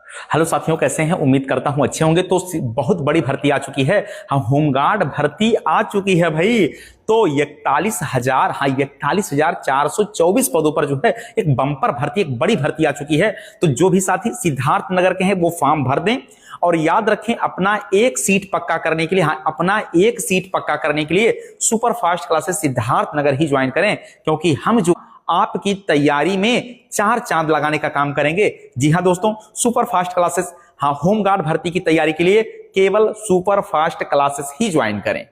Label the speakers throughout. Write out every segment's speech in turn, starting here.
Speaker 1: Hello साथियों, कैसे हैं? उम्मीद करता हूं अच्छे होंगे। तो बहुत बड़ी भर्ती आ चुकी है। हाँ, होमगार्ड भर्ती आ चुकी है भाई। तो 41,000 41,424 पदों पर जो है एक बम्पर भर्ती, एक बड़ी भर्ती आ चुकी है। तो जो भी साथी सिद्धार्थ नगर के हैं वो फॉर्म भर दें और याद रखें अपना एक सीट पक्का करने के लिए, हाँ अपना एक सीट पक्का करने के लिए super fast classes Siddharth Nagar ही ज्वाइन करें, क्योंकि हम जो आपकी तैयारी में 4 चांद लगाने का काम करेंगे। जी हां दोस्तों, सुपर फास्ट क्लासेस, हाँ होमगार्ड भर्ती की तैयारी के लिए केवल सुपर फास्ट क्लासेस ही ज्वाइन करें।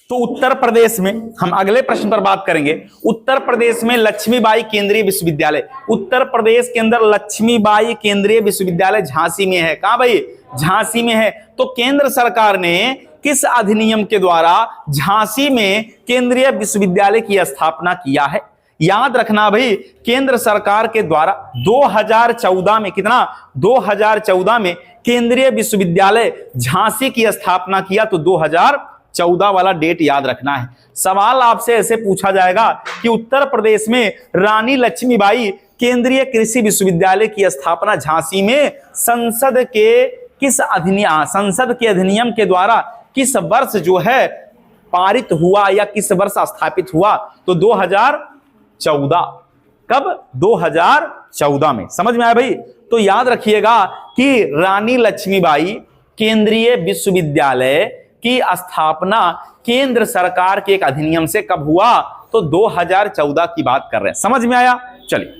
Speaker 1: तो उत्तर प्रदेश में हम अगले प्रश्न पर बात करेंगे। उत्तर प्रदेश में लक्ष्मीबाई केंद्रीय विश्वविद्यालय, उत्तर प्रदेश के अंदर लक्ष्मीबाई केंद्रीय विश्वविद्यालय झांसी में है। कहां भाई? झांसी में है। तो केंद्र सरकार ने किस अधिनियम के द्वारा झांसी में केंद्रीय विश्वविद्यालय की स्थापना किया है? याद रखना भाई, केंद्र सरकार के द्वारा 2014 में, कितना? 2014 में केंद्रीय विश्वविद्यालय झांसी की स्थापना किया। तो 2014 वाला डेट याद रखना है। सवाल आपसे ऐसे पूछा जाएगा कि उत्तर प्रदेश में रानी लक्ष्मीबाई केंद्रीय कृषि विश्वविद्यालय की स्थापना झांसी में संसद के अधिनियम के द्वारा किस वर्ष जो है पारित हुआ या किस वर्ष स्थापित हुआ? तो 2014। कब? 2014 में। समझ में आया भाई? तो याद रखिएगा कि रानी लक्ष्मीबाई केंद्रीय विश्वविद्यालय की स्थापना केंद्र सरकार के एक अधिनियम से कब हुआ? तो 2014 की बात कर रहे हैं। समझ में आया? चलिए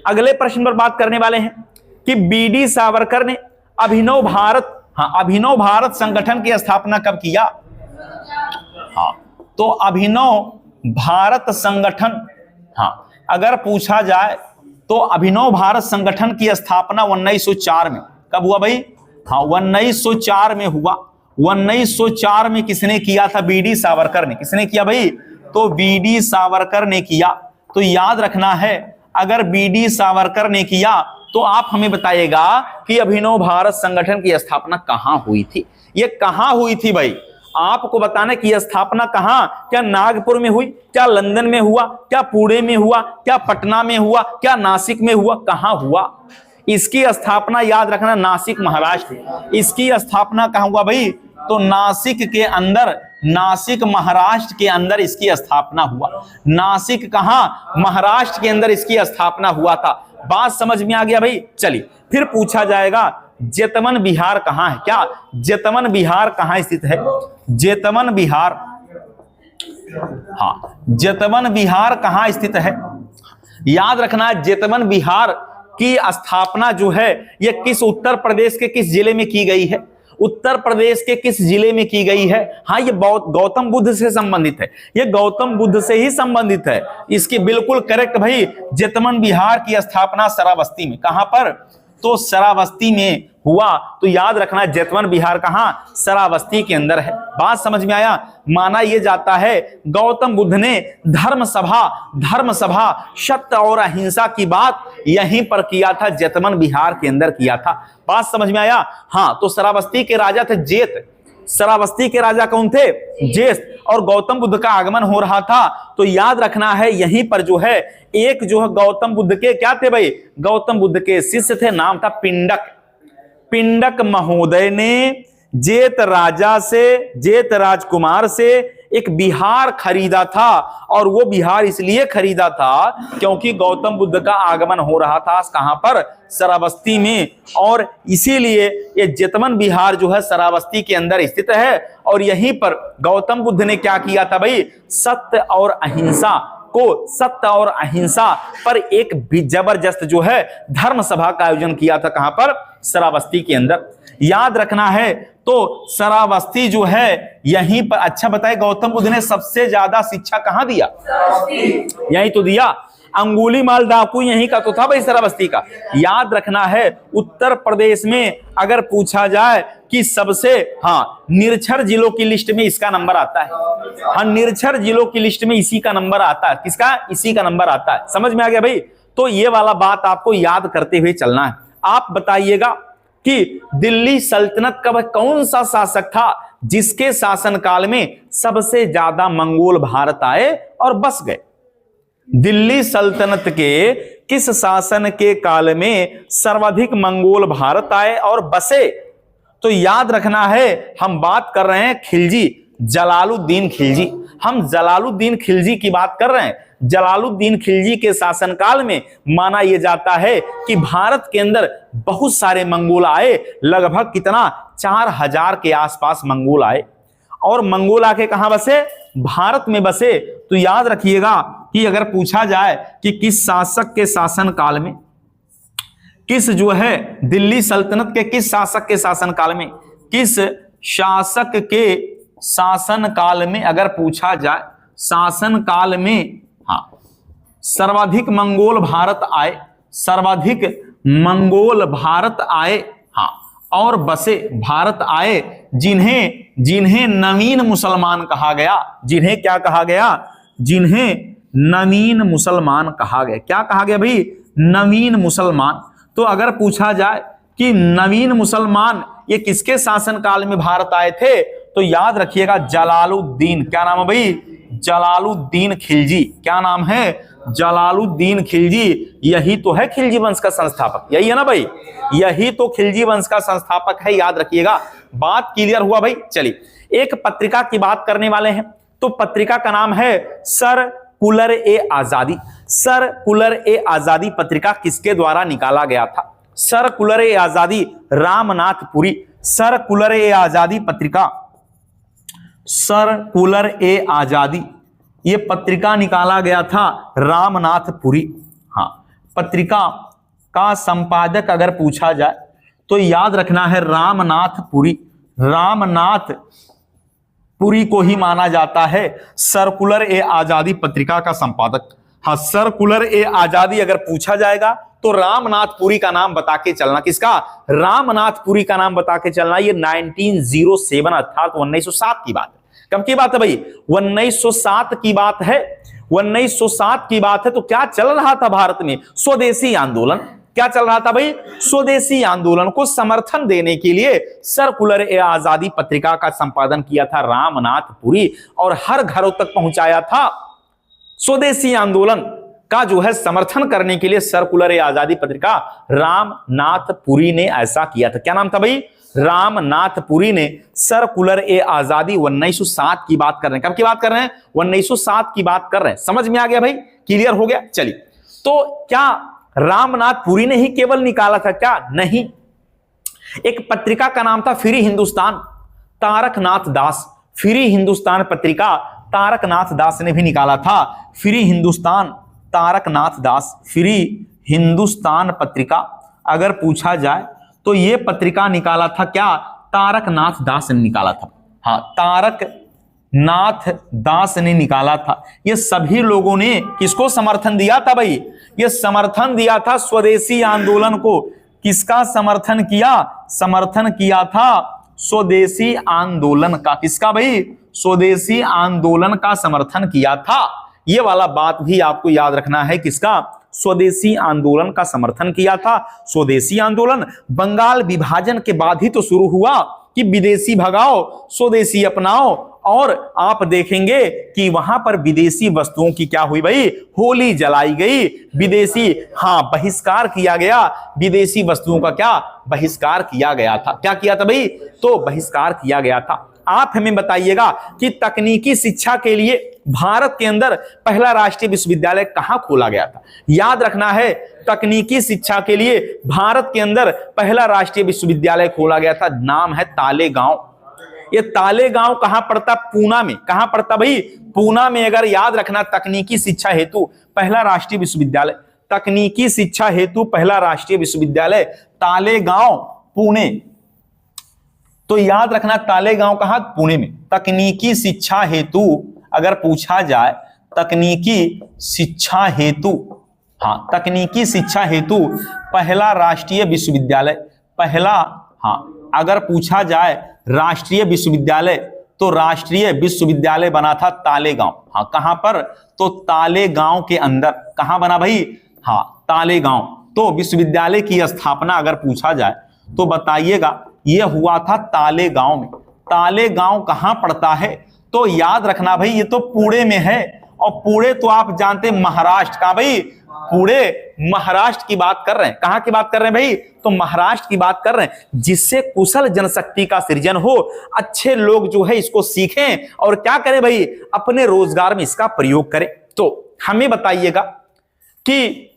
Speaker 1: अगले प्रश्न पर बात करने वाले हैं कि बीडी सावरकर ने अभिनव भारत संगठन की स्थापना कब किया? हाँ, तो अभिनव भारत संगठन, हाँ अगर पूछा जाए तो अभिनव भारत संगठन की स्थापना 1904 में। कब हुआ भाई? हाँ 1904 में हुआ। 1904 में किसने किया था? बीडी सावरकर ने। किसने किया भाई? तो बीडी सावरकर ने किया। तो याद रखना है, अगर बीडी सावरकर ने किया तो आप हमें बताइएगा कि अभिनव भारत संगठन की स्थापना कहां हुई थी? ये कहां हुई थी भाई? आपको बताना कि यह स्थापना कहां, क्या नागपुर में हुई, क्या लंदन में हुआ, क्या पुणे में हुआ, क्या पटना में हुआ, क्या नासिक में हुआ? कहां हुआ? इसकी स्थापना याद रखना नासिक महाराष्ट्र। इसकी स्थापना कहां हुआ भाई? तो नासिक के अंदर, नासिक महाराष्ट्र के अंदर इसकी स्थापना हुआ। नासिक कहां? महाराष्ट्र के अंदर इसकी स्थापना हुआ था। बात समझ में आ गया भाई? चलिए फिर पूछा जाएगा जेतवन बिहार कहां है? क्या जेतवन बिहार कहां स्थित है? जेतवन बिहार, हाँ जेतवन बिहार कहां स्थित है? याद रखना जेतवन बिहार की स्थापना जो है यह किस उत्तर प्रदेश के किस जिले में की गई है? उत्तर प्रदेश के किस जिले में की गई है? हाँ ये गौतम बुद्ध से संबंधित है। ये गौतम बुद्ध से ही संबंधित है। इसकी बिल्कुल करेक्ट भाई। जेतवन बिहार की स्थापना श्रावस्ती में। कहां पर? तो श्रावस्ती में हुआ। तो याद रखना जेतवन बिहार कहां? श्रावस्ती के अंदर है। बात समझ में आया? माना यह जाता है गौतम बुद्ध ने धर्म सभा सत्य और अहिंसा की बात यहीं पर किया था, जेतवन बिहार के अंदर किया था। बात समझ में आया? हाँ, तो श्रावस्ती के राजा थे जेत। श्रावस्ती के राजा कौन थे? जेत। और गौतम बुद्ध का आगमन हो रहा था। तो याद रखना है यहीं पर जो है एक जो है गौतम बुद्ध के क्या थे भाई? गौतम बुद्ध के शिष्य थे, नाम था पिंडक। पिंडक महोदय ने जेत राजकुमार से एक बिहार खरीदा था। और वो बिहार इसलिए खरीदा था क्योंकि गौतम बुद्ध का आगमन हो रहा था। कहां पर? श्रावस्ती में। और इसीलिए ये जेतवन बिहार जो है श्रावस्ती के अंदर स्थित है। और यहीं पर गौतम बुद्ध ने क्या किया था भाई? सत्य और अहिंसा पर एक जबरदस्त जो है धर्म सभा का आयोजन किया था। कहां पर? श्रावस्ती के अंदर। याद रखना है तो श्रावस्ती जो है यहीं पर। अच्छा बताए गौतम बुद्ध ने सबसे ज्यादा शिक्षा कहां दिया? यहीं तो दिया। अंगुलीमाल डाकू यहीं का तो था भाई, श्रावस्ती का। याद रखना है उत्तर प्रदेश में अगर पूछा जाए कि सबसे, हाँ निरक्षर जिलों की लिस्ट में इसका नंबर आता है। हाँ निरक्षर जिलों की लिस्ट में इसी का नंबर आता है। किसका? इसी का नंबर आता है। समझ में आ गया भाई? तो ये वाला बात आपको याद करते हुए चलना है। आप बताइएगा कि दिल्ली सल्तनत का कौन सा शासक था जिसके शासनकाल में सबसे ज्यादा मंगोल भारत आए और बस गए? दिल्ली सल्तनत के किस शासन के काल में सर्वाधिक मंगोल भारत आए और बसे? तो याद रखना है, हम बात कर रहे हैं खिलजी, जलालुद्दीन खिलजी। हम जलालुद्दीन खिलजी की बात कर रहे हैं। जलालुद्दीन खिलजी के शासनकाल में माना यह जाता है कि भारत के अंदर बहुत सारे मंगोल आए। लगभग कितना, 4000 के आसपास मंगोल आए। और मंगोल आके कहां बसे? भारत में बसे। तो याद रखिएगा कि अगर पूछा जाए कि किस शासक के शासन काल में, किस जो है दिल्ली सल्तनत के किस शासक के शासन काल में, किस शासक के शासन काल में अगर पूछा जाए, शासन काल में सर्वाधिक मंगोल भारत आए, सर्वाधिक मंगोल भारत आए, और बसे भारत आए, जिन्हें नवीन मुसलमान कहा गया। जिन्हें क्या कहा गया? जिन्हें नवीन मुसलमान कहा गया। क्या कहा गया भाई? नवीन मुसलमान। तो अगर पूछा जाए कि नवीन मुसलमान ये किसके शासन काल में भारत आए थे, तो याद रखिएगा जलालुद्दीन, क्या नाम है भाई? जलालुद्दीन खिलजी। क्या नाम है? जलालुद्दीन खिलजी। यही तो है खिलजी वंश का संस्थापक, यही है ना भाई? यही तो खिलजी वंश का संस्थापक है, याद रखिएगा। बात क्लियर हुआ भाई? चलिए एक पत्रिका की बात करने वाले हैं। तो पत्रिका का नाम है सर्कुलर ए आजादी। सर्कुलर ए आजादी पत्रिका किसके द्वारा निकाला गया था? सर्कुलर ए आजादी रामनाथ पुरी। सर्कुलर ए आजादी पत्रिका, सर्कुलर ए आजादी, ये पत्रिका निकाला गया था रामनाथ पुरी। पत्रिका का संपादक अगर पूछा जाए तो याद रखना है रामनाथ पुरी। रामनाथ पुरी को ही माना जाता है सर्कुलर ए आजादी पत्रिका का संपादक। सर्कुलर ए आजादी अगर पूछा जाएगा तो रामनाथ पुरी का नाम बता के चलना। किसका? रामनाथ पुरी का नाम बता के चलना। ये 1907 अर्थात 1907 की बात है। कब की बात है भाई? 1907 की बात है। 1907 की बात है। तो क्या चल रहा था भारत में? स्वदेशी आंदोलन। क्या चल रहा था भाई? स्वदेशी आंदोलन को समर्थन देने के लिए सर्कुलर ए आजादी पत्रिका का संपादन किया था रामनाथ पुरी, और हर घरों तक पहुंचाया था। स्वदेशी आंदोलन का जो है समर्थन करने के लिए सर्कुलर ए आजादी पत्रिका रामनाथ पुरी ने ऐसा किया था। क्या नाम था भाई? रामनाथ पुरी ने सर्कुलर ए आजादी 1907 की बात कर रहे हैं। कब की बात कर रहे हैं? 1907 की बात कर रहे हैं। समझ में आ गया भाई? क्लियर हो गया? चलिए, तो क्या रामनाथ पुरी ने ही केवल निकाला था क्या? नहीं, एक पत्रिका का नाम था फ्री हिंदुस्तान, तारकनाथ दास। फ्री हिंदुस्तान पत्रिका तारकनाथ दास ने भी निकाला था। फ्री हिंदुस्तान, तारकनाथ दास। फ्री हिंदुस्तान पत्रिका अगर पूछा जाए तो यह पत्रिका निकाला था क्या? तारकनाथ दास ने निकाला था। तारकनाथ दास ने निकाला था। ये सभी लोगों ने किसको समर्थन दिया था भाई? ये समर्थन दिया था स्वदेशी आंदोलन को। किसका समर्थन किया? समर्थन किया था स्वदेशी आंदोलन का। किसका भाई? स्वदेशी आंदोलन का समर्थन किया था। ये वाला बात भी आपको याद रखना है। किसका? स्वदेशी आंदोलन का समर्थन किया था। स्वदेशी आंदोलन बंगाल विभाजन के बाद ही तो शुरू हुआ कि विदेशी भगाओ, स्वदेशी अपनाओ। और आप देखेंगे कि वहां पर विदेशी वस्तुओं की क्या हुई भाई? होली जलाई गई। विदेशी बहिष्कार किया गया। विदेशी वस्तुओं का क्या? बहिष्कार किया गया था। क्या किया था भाई? तो बहिष्कार किया गया था। आप हमें बताइएगा कि तकनीकी शिक्षा के लिए भारत के अंदर पहला राष्ट्रीय विश्वविद्यालय कहां खोला गया था? याद रखना है, तकनीकी शिक्षा के लिए भारत के अंदर पहला राष्ट्रीय विश्वविद्यालय खोला गया था। नाम है तालेगांव। ये तालेगांव कहां पड़ता? पूना में। कहां पड़ता भाई? पूना में। अगर याद रखना, तकनीकी शिक्षा हेतु पहला राष्ट्रीय विश्वविद्यालय, तकनीकी शिक्षा हेतु पहला राष्ट्रीय विश्वविद्यालय तालेगांव, पुणे। तो याद रखना, तालेगांव कहां? पुणे में। तकनीकी शिक्षा हेतु अगर पूछा जाए, तकनीकी शिक्षा हेतु, तकनीकी शिक्षा हेतु पहला राष्ट्रीय विश्वविद्यालय, पहला, अगर पूछा जाए राष्ट्रीय विश्वविद्यालय, तो राष्ट्रीय विश्वविद्यालय बना था तालेगांव। कहां पर? तो तालेगांव के अंदर। कहां बना भाई? तालेगांव। तो विश्वविद्यालय की स्थापना अगर पूछा जाए तो बताइएगा, यह हुआ था तालेगांव में। तालेगांव कहां पड़ता है? तो याद रखना भाई, ये तो पुणे में है। और पुणे तो आप जानते हैं महाराष्ट्र का भाई, पुणे महाराष्ट्र की बात कर रहे हैं। कहां की बात कर रहे हैं भाई? तो महाराष्ट्र की बात कर रहे हैं, जिससे कुशल जनशक्ति का सृजन हो, अच्छे लोग जो है इसको सीखें और क्या करें भाई, अपने रोजगार में इसका प्रयोग करें। तो हमें बताइएगा कि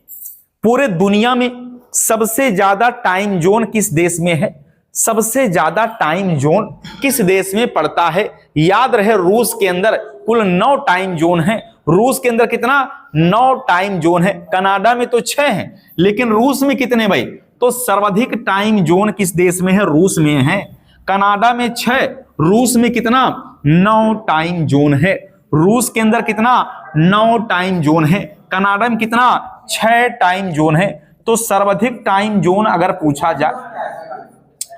Speaker 1: पूरे दुनिया में सबसे ज्यादा टाइम जोन किस देश में है? सबसे ज्यादा टाइम जोन किस देश में पड़ता है? याद रहे रूस के अंदर कुल 9 टाइम जोन है। रूस के अंदर कितना? 9 टाइम जोन है। कनाडा में तो 6 हैं, लेकिन रूस में कितने भाई? तो सर्वाधिक टाइम जोन किस देश में है? रूस में है। कनाडा में 6, रूस में कितना? 9 टाइम जोन है। रूस के अंदर कितना? 9 टाइम जोन है। कनाडा में कितना? 6 टाइम जोन है। तो सर्वाधिक टाइम जोन अगर पूछा जाए,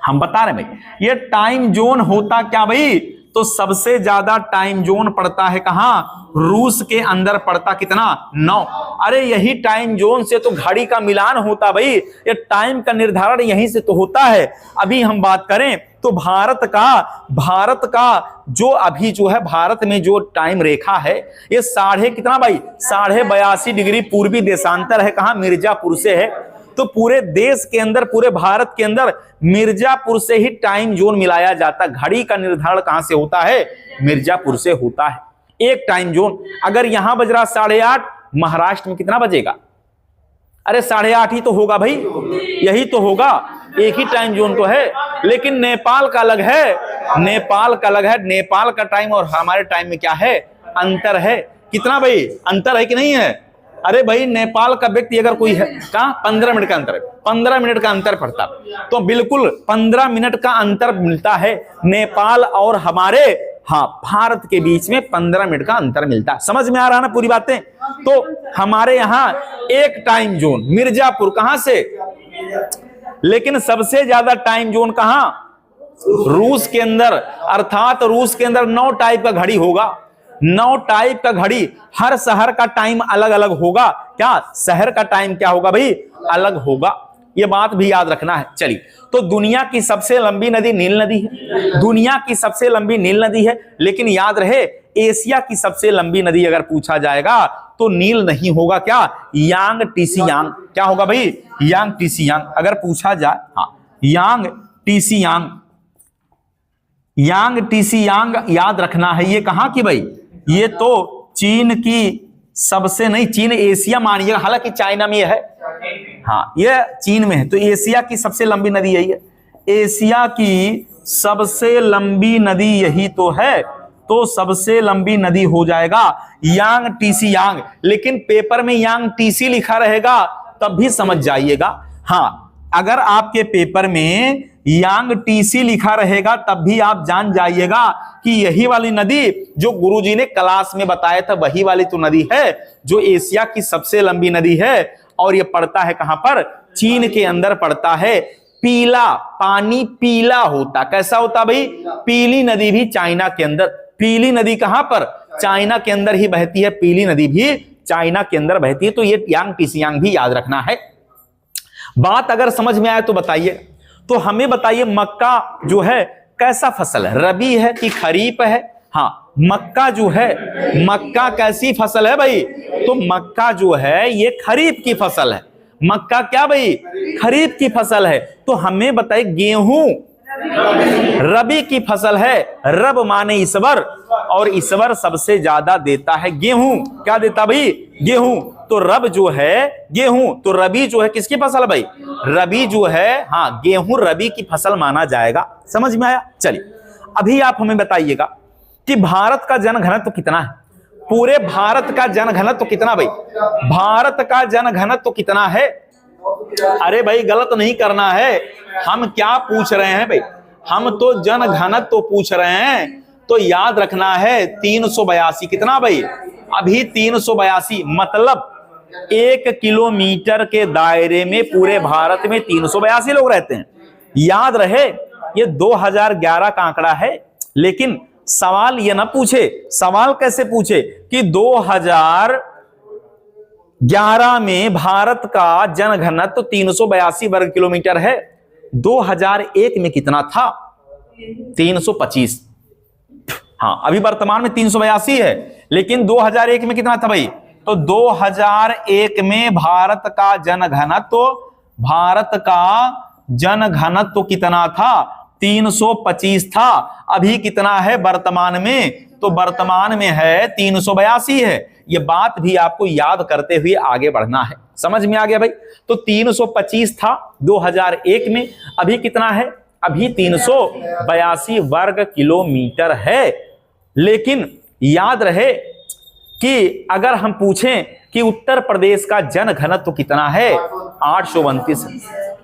Speaker 1: हम बता रहे भाई ये टाइम जोन होता क्या भाई? तो सबसे ज्यादा टाइम जोन पड़ता है कहां? रूस के अंदर पड़ता कितना? 9। अरे यही टाइम जोन से तो घड़ी का मिलान होता भाई, ये टाइम का निर्धारण यहीं से तो होता है। अभी हम बात करें तो भारत का जो अभी जो है भारत में जो टाइम रेखा है ये कितना भाई? 82.5 डिग्री पूर्वी देशांतर है। कहां? मिर्जापुर से है। तो पूरे देश के अंदर, पूरे भारत के अंदर मिर्जापुर से ही टाइम जोन मिलाया जाता है। घड़ी का निर्धारण कहां से होता है? मिर्जापुर से होता है। एक टाइम जोन अगर यहां बज रहा 8:30, महाराष्ट्र में कितना बजेगा? अरे 8:30 ही तो होगा भाई, यही तो होगा, एक ही टाइम जोन तो है। लेकिन नेपाल का अलग है, नेपाल का अलग है। नेपाल का टाइम और हमारे टाइम में क्या है? अंतर है। कितना भाई? अंतर है कि नहीं है? अरे भाई नेपाल का व्यक्ति अगर कोई है, कहां? 15 मिनट का अंतर है, 15 मिनट का अंतर पड़ता। तो बिल्कुल 15 मिनट का अंतर मिलता है नेपाल और हमारे भारत के बीच में 15 मिनट का अंतर मिलता है। समझ में आ रहा है ना पूरी बातें? तो हमारे यहां एक टाइम जोन मिर्जापुर, कहां से? लेकिन सबसे ज्यादा टाइम जोन कहां? रूस के अंदर। अर्थात रूस के अंदर 9 टाइप का घड़ी होगा। 9 टाइप का घड़ी, हर शहर का टाइम अलग अलग होगा। क्या शहर का टाइम क्या होगा भाई? अलग होगा। यह बात भी याद रखना है। चलिए, तो दुनिया की सबसे लंबी नदी नील नदी है। दुनिया की सबसे लंबी नील नदी है, लेकिन याद रहे एशिया की सबसे लंबी नदी अगर पूछा जाएगा तो नील नहीं होगा। क्या? यांग टीसी यांग। क्या होगा भाई? यांग टीसी यांग अगर पूछा जाए। यांग टीसी यांग, यांग टीसी यांग याद रखना है। ये कहां की भाई? ये तो चीन की सबसे नहीं, चीन एशिया मानिएगा, हालांकि चाइना में है। ये चीन में है। तो एशिया की सबसे लंबी नदी यही है। एशिया की सबसे लंबी नदी यही तो है। तो सबसे लंबी नदी हो जाएगा यांग टीसी यांग। लेकिन पेपर में यांग टीसी लिखा रहेगा तब भी समझ जाइएगा। अगर आपके पेपर में यांग टीसी लिखा रहेगा तब भी आप जान जाइएगा कि यही वाली नदी जो गुरुजी ने क्लास में बताया था, वही वाली तो नदी है जो एशिया की सबसे लंबी नदी है। और ये पड़ता है कहां पर? चीन के अंदर पड़ता है। पीला पानी पीला होता, कैसा होता भाई? पीली नदी भी चाइना के अंदर। पीली नदी कहां पर? चाइना के अंदर ही बहती है। पीली नदी भी चाइना के अंदर बहती है। तो ये यांग टीसी यांग भी याद रखना है। बात अगर समझ में आए तो बताइए। तो हमें बताइए मक्का जो है कैसा फसल है? रबी है कि खरीफ है? मक्का जो है, मक्का कैसी फसल है भाई? तो मक्का जो है ये खरीफ की फसल है। मक्का क्या भाई? खरीफ की फसल है। तो हमें बताइए गेहूं रबी की फसल है। रब माने ईश्वर, और ईश्वर सबसे ज्यादा देता है गेहूं। क्या देता भाई? गेहूं। तो रब जो है गेहूं, तो रबी जो है किसकी फसल है भाई? रबी जो है, गेहूं रबी की फसल माना जाएगा। समझ में आया? चलिए, अभी आप हमें बताइएगा कि भारत का जनघनत्व कितना है? पूरे भारत का जनघनत्व कितना भाई? भारत का जनघनत्व कितना है? अरे भाई गलत नहीं करना है। हम क्या पूछ रहे हैं भाई? हम तो जनघनत्व तो पूछ रहे हैं। तो याद रखना है 382। कितना भाई? अभी 382, मतलब 1 किलोमीटर के दायरे में पूरे भारत में 382 लोग रहते हैं। याद रहे ये 2011 का आंकड़ा है। लेकिन सवाल ये ना पूछे, सवाल कैसे पूछे कि 2011 में भारत का जनघनत्व 382 वर्ग किलोमीटर है। 2001 में कितना था? 325। अभी वर्तमान में 382 है, लेकिन 2001 में कितना था भाई? तो 2001 में भारत का जनघनत्व कितना था? 325 था। अभी कितना है वर्तमान में? तो वर्तमान में है 382 है। ये बात भी आपको याद करते हुए आगे बढ़ना है। समझ में आ गया भाई? तो 325 था 2001 में, अभी कितना है? अभी 382 वर्ग किलोमीटर है। लेकिन याद रहे कि अगर हम पूछें कि उत्तर प्रदेश का जनघनत्व कितना है? 829।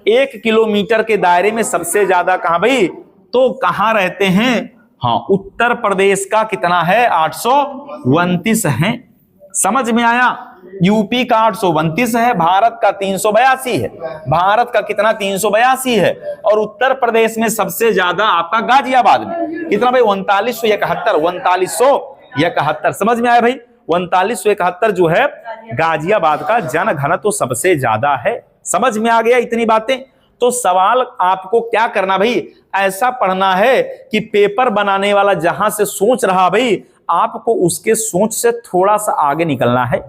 Speaker 1: 1 किलोमीटर के दायरे में सबसे ज्यादा कहां भाई? तो कहां रहते हैं? हाँ, उत्तर प्रदेश का कितना है? 829 है। समझ में आया? यूपी का 829 है, भारत का 382 है। भारत का कितना? 382 है। और उत्तर प्रदेश में सबसे ज्यादा आपका गाजियाबाद में कितना भाई? 3971। समझ में आया भाई? 3971 जो है गाजियाबाद का जनघनत्व सबसे ज्यादा है। समझ में आ गया इतनी बातें? तो सवाल आपको क्या करना भाई? ऐसा पढ़ना है कि पेपर बनाने वाला जहां से सोच रहा भाई, आपको उसके सोच से थोड़ा सा आगे निकलना है।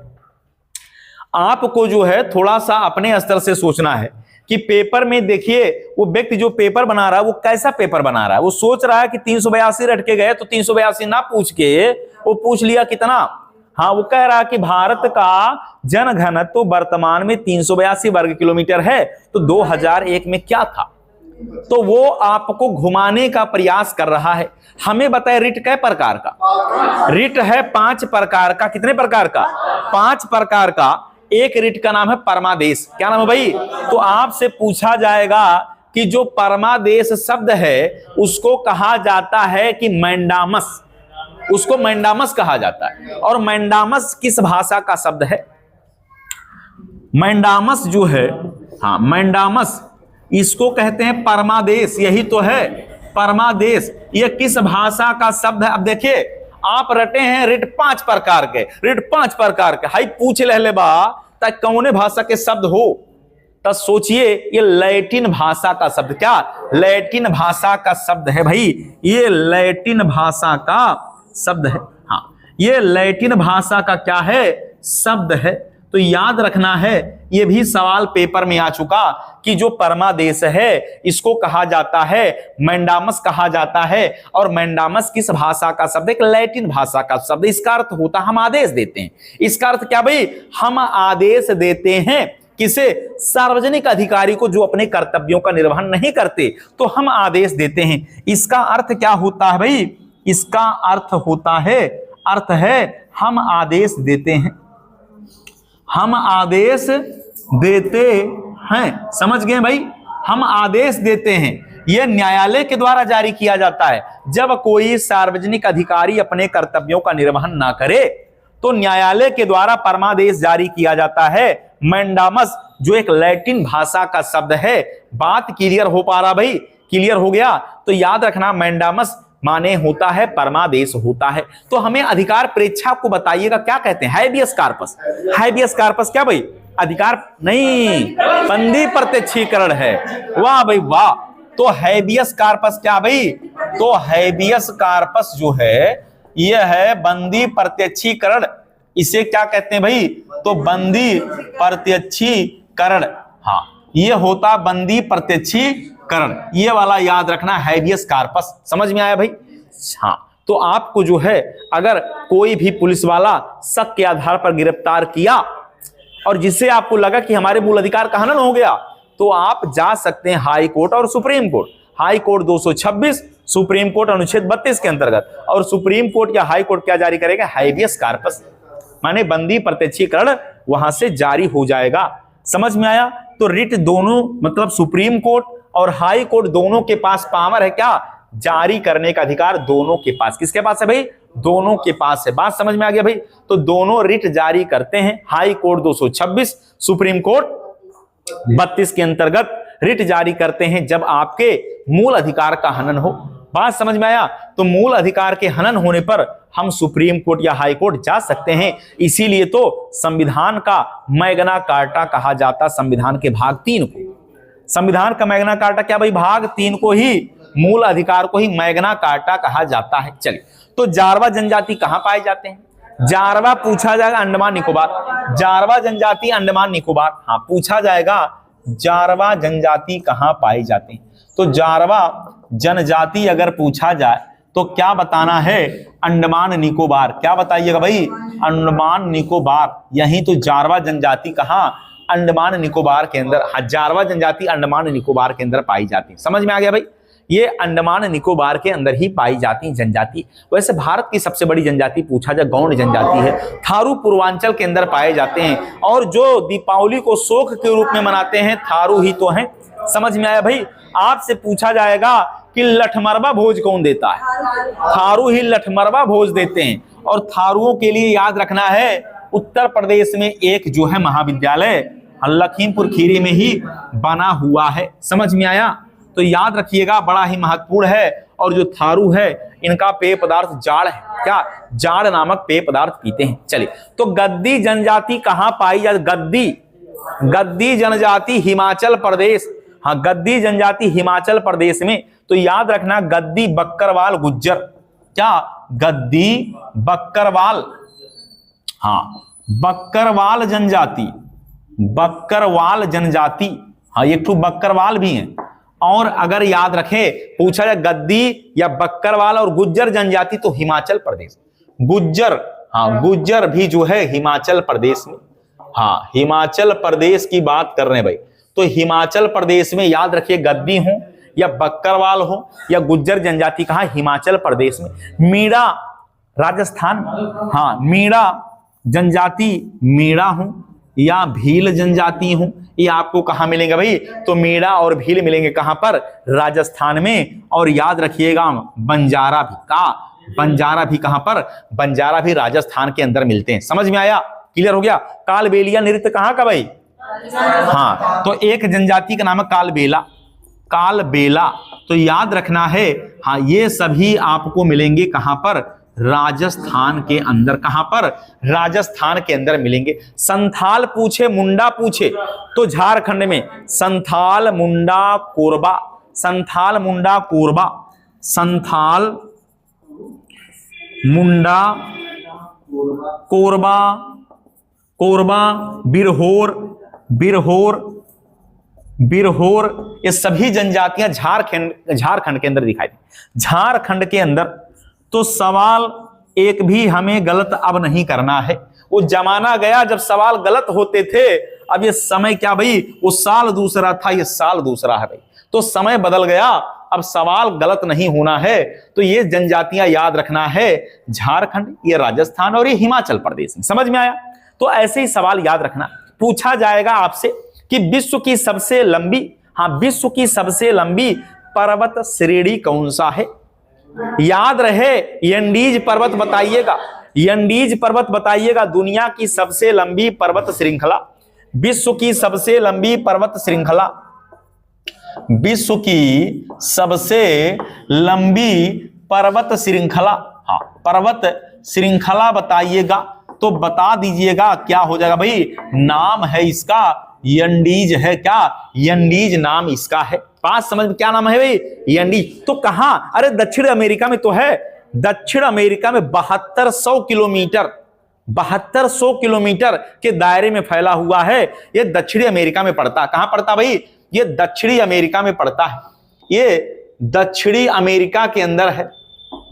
Speaker 1: आपको जो है थोड़ा सा अपने स्तर से सोचना है कि पेपर में देखिए वो व्यक्ति जो पेपर बना रहा है वो कैसा पेपर बना रहा है। वो सोच रहा है कि 382 रट के गए तो 382 ना पूछ के वो पूछ लिया कितना? हाँ, वो कह रहा है कि भारत का जनघनत्व तो वर्तमान में 382 वर्ग किलोमीटर है। तो 2001 में क्या था? तो वो आपको घुमाने का प्रयास कर रहा है। हमें बताए रिट कै प्रकार का? रिट है 5 प्रकार का। कितने प्रकार का? 5 प्रकार का। एक रिट का नाम है परमादेश। क्या नाम है भाई? तो आपसे पूछा जाएगा कि जो परमादेश शब्द है उसको कहा जाता है कि मैंडामस। उसको मैंडामस कहा जाता है। और मैंडामस किस भाषा का शब्द है? मैंडामस जो है, हाँ मैंडामस, इसको कहते हैं परमादेश। यही तो है परमादेश। ये किस भाषा का शब्द है? अब देखिए आप रटे हैं रिट 5 प्रकार के। रिट 5 प्रकार के हाई पूछ ले बा तक कौने भाषा के शब्द हो? तब सोचिए ये लैटिन भाषा का शब्द। क्या? लैटिन भाषा का शब्द है भाई। ये लैटिन भाषा का शब्द है। हाँ, ये लैटिन भाषा का क्या है? शब्द है। तो याद रखना है, ये भी सवाल पेपर में आ चुका कि जो परमादेश है इसको कहा जाता है मैंडामस कहा जाता है। और मैंडामस किस भाषा का शब्द है? एक लैटिन भाषा का शब्द। इसका अर्थ होता हम आदेश देते हैं। इसका अर्थ क्या भाई? हम आदेश देते हैं। किसे? सार्वजनिक अधिकारी को जो अपने कर्तव्यों का निर्वहन नहीं करते, तो हम आदेश देते हैं। इसका अर्थ क्या होता है भाई? इसका अर्थ है हम आदेश देते हैं। हम आदेश देते हैं। समझ गए भाई? हम आदेश देते हैं। यह न्यायालय के द्वारा जारी किया जाता है। जब कोई सार्वजनिक अधिकारी अपने कर्तव्यों का निर्वहन ना करे तो न्यायालय के द्वारा परमादेश जारी किया जाता है। मैंडामस जो एक लैटिन भाषा का शब्द है। बात क्लियर हो पा रहा भाई? क्लियर हो गया? तो याद रखना मैंडामस माने होता है परमादेश होता है। तो हमें अधिकार प्रेक्षा को बताइएगा क्या कहते हैं? Habeas corpus. हैबियस कार्पस क्या भाई? अधिकार नहीं, बंदी प्रत्यक्षीकरण है। वाह भाई वाह। तो हैबियस कार्पस क्या भाई? तो हैबियस कार्पस जो है यह है बंदी प्रत्यक्षीकरण। इसे क्या कहते हैं भाई? तो बंदी प्रत्यक्षीकरण। हाँ, यह होता बंदी प्रत्यक्षीकरण। ये वाला याद रखना, हैबियस कार्पस। समझ में आया भाई? हाँ, तो आपको जो है अगर कोई भी पुलिस वाला शक के आधार पर गिरफ्तार किया और जिससे आपको लगा कि हमारे मूल अधिकार का हनन हो गया, तो आप जा सकते हैं हाई कोर्ट और supreme court. High court 226, supreme court अनुच्छेद 32 के अंतर्गत। और सुप्रीम कोर्ट या हाई कोर्ट क्या जारी करेगा? हैबियस कार्पस, माने बंदी प्रत्यक्षीकरण वहां से जारी हो जाएगा। समझ में आया? तो रिट दोनों मतलब सुप्रीम कोर्ट और हाई कोर्ट दोनों के पास पावर है। क्या? जारी करने का अधिकार दोनों के पास। किसके पास है भाई? दोनों के पास है। बात समझ में आ गया भाई? तो दोनों रिट जारी करते हैं। हाई कोर्ट 226, सुप्रीम कोर्ट 32 के अंतर्गत रिट जारी करते हैं जब आपके मूल अधिकार का हनन हो। बात समझ में आया? तो मूल अधिकार के हनन होने पर हम सुप्रीम कोर्ट या हाई कोर्ट जा सकते हैं। इसीलिए तो संविधान का मैग्ना कार्टा कहा जाता, संविधान के भाग 3 को। संविधान का मैग्ना कार्टा क्या भाई? भाग 3 को ही, मूल अधिकार को ही मैग्ना कार्टा कहा जाता है। चलिए, तो जारवा जनजाति कहां पाए जाते हैं? जारवा पूछा जाएगा अंडमान निकोबार, जारवा जनजाति अंडमान निकोबार। हाँ पूछा जाएगा जारवा जनजाति कहां पाई जाती है, तो जारवा जनजाति अगर पूछा जाए तो क्या बताना है, अंडमान निकोबार। क्या बताइएगा भाई, अंडमान निकोबार। यही तो जारवा जनजाति कहां, अंडमान निकोबार के अंदर। हाँ जारवा जनजाति अंडमान निकोबार के अंदर पाई जाती है। समझ में आ गया भाई, ये अंडमान निकोबार के अंदर ही पाई जाती जनजाति। वैसे भारत की सबसे बड़ी जनजाति पूछा जाए गौंड जनजाति है, थारू पूर्वांचल के अंदर पाए जाते हैं। और जो दीपावली को शोक के रूप में मनाते हैं थारू ही तो हैं। समझ में आया भाई। आपसे पूछा जाएगा कि लठमरवा भोज कौन देता है, थारू ही लठमरवा भोज देते हैं। और थारुओं के लिए याद रखना है, उत्तर प्रदेश में एक जो है महाविद्यालय लखीमपुर खीरी में ही बना हुआ है। समझ में आया, तो याद रखिएगा बड़ा ही महत्वपूर्ण है। और जो थारू है इनका पेय पदार्थ जाड़ है, क्या जाड़ नामक पेय पदार्थ पीते हैं। चलिए, तो गद्दी जनजाति कहां पाई जाती, गद्दी जनजाति हिमाचल प्रदेश। हाँ गद्दी जनजाति हिमाचल प्रदेश में। तो याद रखना गद्दी बक्करवाल गुज्जर, क्या गद्दी बक्करवाल, हाँ बक्करवाल जनजाति, बक्करवाल जनजाति। हाँ एक तो बक्करवाल भी हैं। और अगर याद रखें पूछा जाए गद्दी या बक्करवाल और गुज्जर जनजाति तो हिमाचल प्रदेश, गुज्जर। हाँ गुज्जर भी जो है हिमाचल प्रदेश में। हाँ हिमाचल प्रदेश की बात कर रहे हैं भाई, तो हिमाचल प्रदेश में याद रखिए गद्दी हो या बक्करवाल हो या गुज्जर जनजाति कहा, हिमाचल प्रदेश में। मीणा राजस्थान, हाँ मीणा जनजाति मीणा हूं या भील जनजाति हूं, ये आपको कहां मिलेंगे भाई, तो मीणा और भील मिलेंगे कहां पर, राजस्थान में। और याद रखिएगा बंजारा भी, बंजारा भी कहां पर, बंजारा भी राजस्थान के अंदर मिलते हैं। समझ में आया, क्लियर हो गया। कालबेलिया नृत्य कहां का भाई, हाँ तो एक जनजाति का नाम है कालबेला, कालबेला। तो याद रखना है, हाँ ये सभी आपको मिलेंगे कहां पर, राजस्थान के अंदर। कहां पर, राजस्थान के अंदर मिलेंगे। संथाल पूछे मुंडा पूछे तो झारखंड में संथाल मुंडा कोरबा, संथाल मुंडा कोरबा, संथाल मुंडा कोरबा, कोरबा, बिरहोर, बिरहोर, बिरहोर, ये सभी जनजातियां झारखंड के अंदर दिखाई दी, झारखंड के अंदर। तो सवाल एक भी हमें गलत अब नहीं करना है। वो जमाना गया जब सवाल गलत होते थे, अब ये समय क्या भाई, वो साल दूसरा था, ये साल दूसरा है भाई। तो समय बदल गया, अब सवाल गलत नहीं होना है। तो ये जनजातियां याद रखना है, झारखंड, ये राजस्थान और ये हिमाचल प्रदेश में। समझ में आया। तो ऐसे ही सवाल याद रखना। पूछा जाएगा आपसे कि विश्व की सबसे लंबी, हाँ विश्व की सबसे लंबी पर्वत श्रेणी कौन सा है। याद रहे एंडीज पर्वत बताइएगा, एंडीज पर्वत बताइएगा। दुनिया की सबसे लंबी पर्वत श्रृंखला, विश्व की सबसे लंबी पर्वत श्रृंखला, विश्व की सबसे लंबी पर्वत श्रृंखला, हाँ पर्वत श्रृंखला बताइएगा। तो बता दीजिएगा क्या हो जाएगा भाई, नाम है इसका एंडीज है, क्या एंडीज नाम इसका है। बात समझ में, क्या नाम है भाई, एंडीज। तो कहां, अरे दक्षिण अमेरिका में तो है, दक्षिण अमेरिका में 7200 किलोमीटर, 7200 किलोमीटर के दायरे में फैला हुआ है। ये दक्षिणी अमेरिका में पड़ता है। कहां पड़ता भाई, ये दक्षिणी अमेरिका में पड़ता है, ये दक्षिणी अमेरिका के अंदर है।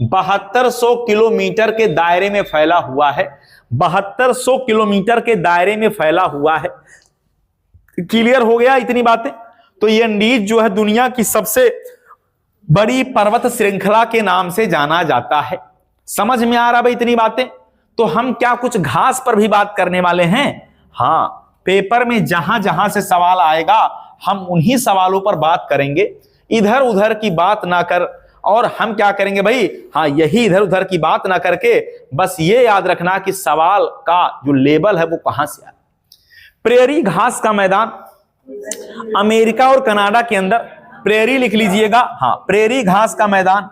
Speaker 1: 7200 किलोमीटर के दायरे में फैला हुआ है, 7200 किलोमीटर के दायरे में फैला हुआ है। क्लियर हो गया इतनी बातें। तो ये एंडीज जो है दुनिया की सबसे बड़ी पर्वत श्रृंखला के नाम से जाना जाता है। समझ में आ रहा भाई इतनी बातें। तो हम क्या कुछ घास पर भी बात करने वाले हैं। हाँ पेपर में जहां जहां से सवाल आएगा हम उन्हीं सवालों पर बात करेंगे, इधर उधर की बात ना कर। और हम क्या करेंगे भाई, हाँ यही इधर उधर की बात ना करके बस ये याद रखना कि सवाल का जो लेबल है वो कहां से आया। प्रेरी घास का मैदान अमेरिका और कनाडा के अंदर, प्रेरी लिख लीजिएगा। हाँ प्रेरी घास का मैदान,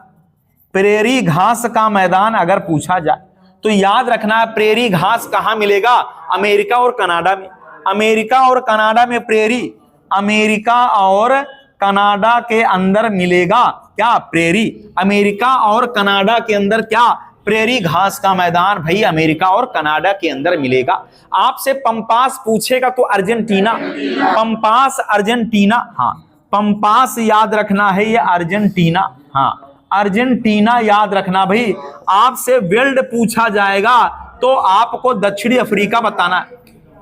Speaker 1: प्रेरी घास का मैदान अगर पूछा जाए तो याद रखना है प्रेरी घास कहां मिलेगा, अमेरिका और कनाडा में। अमेरिका और कनाडा में प्रेरी, अमेरिका और कनाडा के अंदर मिलेगा क्या प्रेरी, अमेरिका और कनाडा के अंदर क्या प्रेरी घास का मैदान भाई अमेरिका और कनाडा के अंदर मिलेगा। आपसे पंपास पूछेगा तो अर्जेंटीना, पंपास अर्जेंटीना, हाँ पंपास याद रखना है, ये अर्जेंटीना, हाँ अर्जेंटीना याद रखना भाई। आपसे वेल्ड पूछा जाएगा तो आपको दक्षिणी अफ्रीका बताना,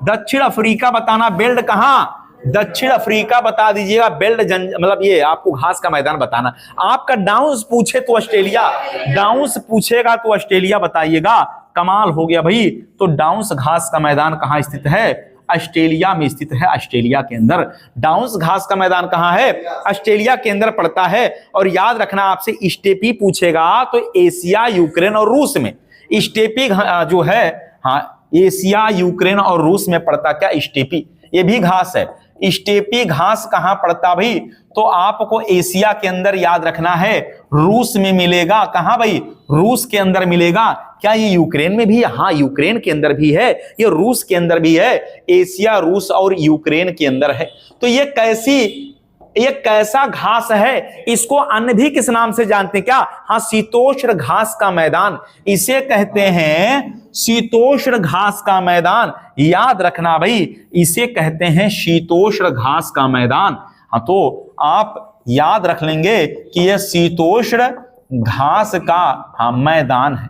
Speaker 1: दक्षिण अफ्रीका बताना। बेल्ट कहां? दक्षिण अफ्रीका बता दीजिएगा। बेल्ट मतलब ये आपको घास का मैदान बताना। आपका डाउन्स पूछे तो ऑस्ट्रेलिया, डाउन्स पूछेगा तो ऑस्ट्रेलिया बताइएगा। कमाल हो गया भाई। तो डाउन्स घास का मैदान कहां स्थित है? ऑस्ट्रेलिया में स्थित है, ऑस्ट्रेलिया के अंदर। डाउन्स घास का मैदान कहां है? ऑस्ट्रेलिया के अंदर पड़ता है। और याद रखना आपसे स्टेपी पूछेगा तो एशिया, यूक्रेन और रूस में। स्टेपी जो है, हाँ एशिया, यूक्रेन और रूस में पड़ता क्या? स्टेपी, ये भी घास है। स्टेपी घास कहां पड़ता भाई? तो आपको एशिया के अंदर याद रखना है, रूस में मिलेगा। कहां भाई? रूस के अंदर मिलेगा। क्या ये यूक्रेन में भी है? हाँ यूक्रेन के अंदर भी है, ये रूस के अंदर भी है। एशिया, रूस और यूक्रेन के अंदर है। तो ये कैसा घास है? इसको अन्य भी किस नाम से जानते हैं क्या? हाँ शीतोष्ण घास का मैदान, इसे कहते हैं शीतोष्ण घास का मैदान। याद रखना भाई, इसे कहते हैं शीतोष्ण घास का मैदान। हाँ तो आप याद रख लेंगे कि यह शीतोष्ण घास का हाँ मैदान है।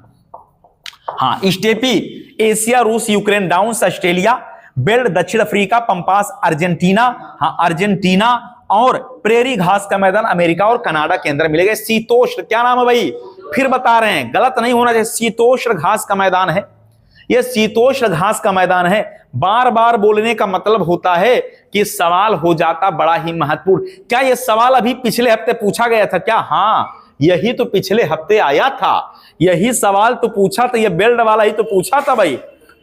Speaker 1: हाँ स्टेपी एशिया, रूस, यूक्रेन, डाउन्स ऑस्ट्रेलिया, बेल्ट दक्षिण अफ्रीका, पंपास अर्जेंटीना, हाँ अर्जेंटीना, और प्रेरी घास का मैदान अमेरिका और कनाडा के अंदर मिलेगा। शीतोष्ण क्या नाम है भाई? फिर बता रहे हैं, गलत नहीं होना चाहिए। शीतोष्ण घास का मैदान है, यह शीतोष्ण घास का मैदान है। बार बार बोलने का मतलब होता है कि सवाल हो जाता बड़ा ही महत्वपूर्ण। क्या यह सवाल अभी पिछले हफ्ते पूछा गया था क्या? हाँ यही तो पिछले हफ्ते आया था, यही सवाल तो पूछा था, यह बेल्ट वाला ही तो पूछा था भाई।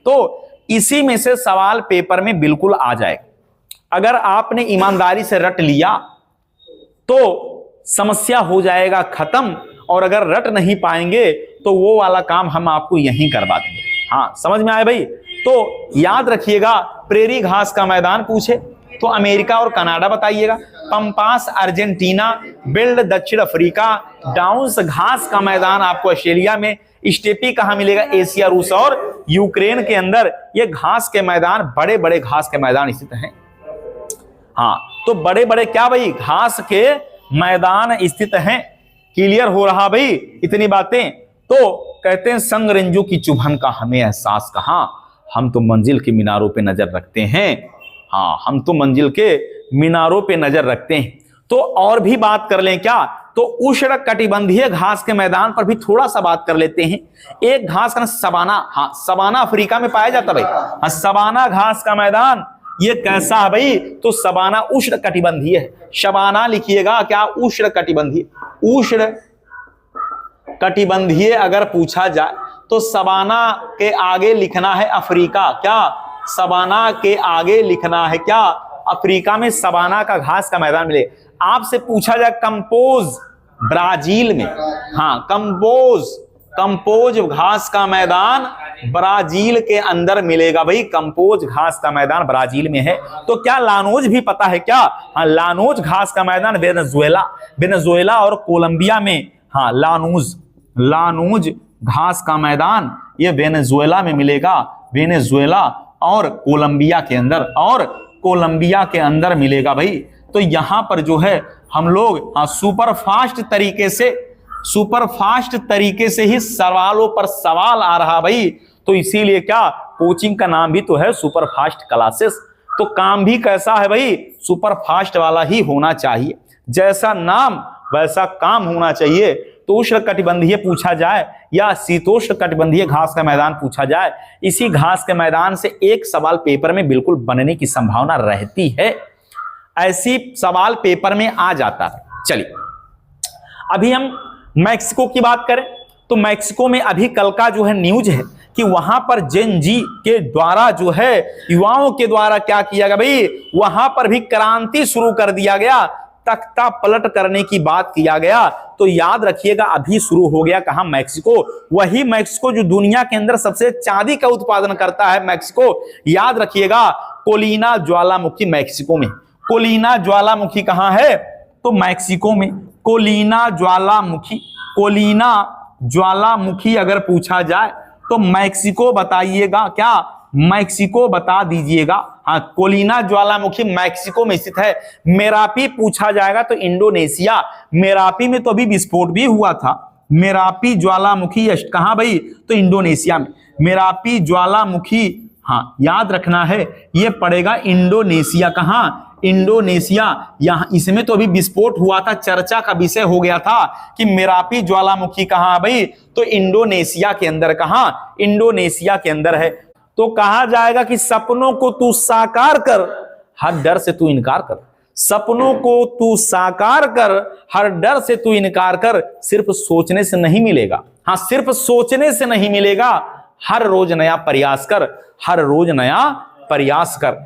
Speaker 1: तो इसी में से सवाल पेपर में बिल्कुल आ जाएगा। अगर आपने ईमानदारी से रट लिया तो समस्या हो जाएगा खत्म, और अगर रट नहीं पाएंगे तो वो वाला काम हम आपको यहीं करवा देंगे। हाँ समझ में आए भाई? तो याद रखिएगा, प्रेरी घास का मैदान पूछे तो अमेरिका और कनाडा बताइएगा, पंपास अर्जेंटीना, बेल्ट दक्षिण अफ्रीका, डाउन्स घास का मैदान आपको ऑस्ट्रेलिया में, स्टेपी कहां मिलेगा? एशिया, रूस और यूक्रेन के अंदर। ये घास के मैदान, बड़े बड़े घास के मैदान स्थित हैं। हाँ तो बड़े बड़े क्या भाई? घास के मैदान स्थित हैं। क्लियर हो रहा भाई इतनी बातें? तो कहते हैं संग रंजू की चुभन का हमें एहसास कहां, हम तो मंजिल के मीनारों पे नजर रखते हैं। हाँ हम तो मंजिल के मीनारों पे नजर रखते हैं। तो और भी बात कर लें क्या? तो उष्ण कटिबंधीय घास के मैदान पर भी थोड़ा सा बात कर लेते हैं। एक घास का सवाना, हाँ सवाना अफ्रीका में पाया जाता भाई। हाँ सवाना घास का मैदान ये कैसा है भाई? तो सवाना उष्ण कटिबंधीय है। शबाना लिखिएगा क्या? उष्ण कटिबंधीय। उष्ण कटिबंधीय अगर पूछा जाए तो सवाना के आगे लिखना है अफ्रीका। क्या? सवाना के आगे लिखना है क्या? अफ्रीका में सवाना का घास का मैदान मिले। आपसे पूछा जाए कंपोज, ब्राजील में, हाँ कंपोज घास का मैदान ब्राजील के अंदर मिलेगा भाई। कंपोज घास का मैदान ब्राजील में है। तो क्या लानोज भी पता है क्या? हाँ लानोज घास का मैदान वेनेजुएला और कोलंबिया में, हाँ लानोज घास का मैदान ये वेनेजुएला में मिलेगा। वेनेजुएला और कोलंबिया के अंदर मिलेगा भाई। तो यहां पर जो है हम लोग सुपर फास्ट तरीके से ही सवालों पर सवाल आ रहा भाई। तो इसीलिए क्या कोचिंग का नाम भी तो है सुपर फास्ट क्लासेस। तो काम भी कैसा है भाई? सुपर फास्ट वाला ही होना चाहिए। जैसा नाम वैसा काम होना चाहिए। तो उष्ण कटिबंधीय पूछा जाए या शीतोष्ण कटिबंधीय घास का मैदान पूछा जाए, इसी घास के मैदान से एक सवाल पेपर में बिल्कुल बनने की संभावना रहती है। ऐसी सवाल पेपर में आ जाता है। चलिए अभी हम मैक्सिको की बात करें तो मैक्सिको में अभी कल का जो है न्यूज है कि वहां पर जेन जी के द्वारा जो है युवाओं के द्वारा क्या किया गया भाई? वहां पर भी क्रांति शुरू कर दिया गया, तख्ता पलट करने की बात किया गया। तो याद रखिएगा अभी शुरू हो गया कहां? मैक्सिको। वही मैक्सिको जो दुनिया के अंदर सबसे चांदी का उत्पादन करता है मैक्सिको। याद रखिएगा कोलिना ज्वालामुखी मैक्सिको में। कोलिना ज्वालामुखी कहां है? तो मैक्सिको में कोलिना ज्वालामुखी अगर पूछा जाए तो मैक्सिको बताइएगा, क्या मैक्सिको बता दीजिएगा। हाँ, कोलिना ज्वालामुखी मैक्सिको में स्थित है। मेरापी पूछा जाएगा तो इंडोनेशिया, मेरापी में तो अभी विस्फोट भी हुआ था। मेरापी ज्वालामुखी कहां भाई, तो इंडोनेशिया में। मेरापी ज्वालामुखी, हाँ याद रखना है, ये पड़ेगा इंडोनेशिया। कहां, इंडोनेशिया। यहां इसमें तो अभी विस्फोट हुआ था, चर्चा का विषय हो गया था कि मेरापी ज्वालामुखी कहां भाई, तो इंडोनेशिया के अंदर। कहां, इंडोनेशिया के अंदर है। तो कहा जाएगा कि सपनों को तू साकार कर, हर डर से तू इनकार कर। सपनों को तू साकार कर, हर डर से तू इनकार कर। सिर्फ सोचने से नहीं मिलेगा, हाँ सिर्फ सोचने से नहीं मिलेगा, हर रोज नया प्रयास कर, हर रोज नया प्रयास कर।